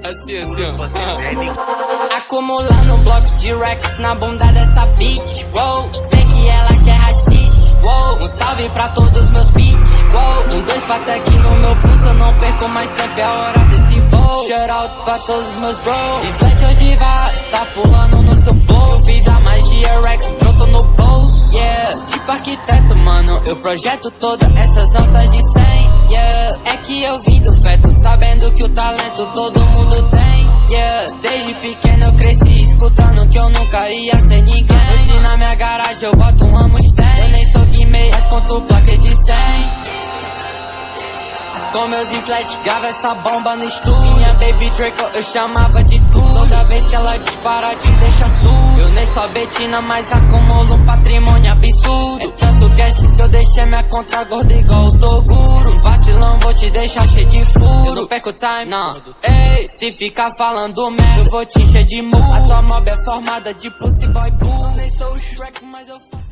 Assim, ó. Acumulando um bloco de racks na bunda dessa bitch. Wow, sei que ela quer rachixe. Wow, um salve pra todos meus beats. Wow, 2 patek no meu pulso, eu não perco mais tempo, é hora desse voo. Shout out pra todos os meus bros. Sledge hoje vai, tá pulando no seu bolso. Eu fiz a magia Rex, pronto no bolso. Yeah, tipo arquiteto, mano, eu projeto todas essas notas de 100. Yeah, é que eu vim do feto, sabendo que o talento todo mundo tem. Yeah, desde pequeno eu cresci escutando que eu nunca ia ser ninguém. Hoje na minha garagem eu boto um Mustang. Eu nem sou Guimê, mas conto placa de 100. Com meus sledge, grava essa bomba no estúdio. Minha baby Draco eu chamava de tudo. Toda vez que ela dispara te deixa surdo. Eu nem sou a Betina, mas acumulo um patrimônio absurdo. É tanto cash que eu deixei minha conta gorda igual o Toguro. Vacilão, vou te deixar cheio de furo. Eu não perco time, não. Ei, se ficar falando merda, eu vou te encher de murro. A tua mob é formada de pussy boy bull. Eu nem sou o Shrek, mas eu faço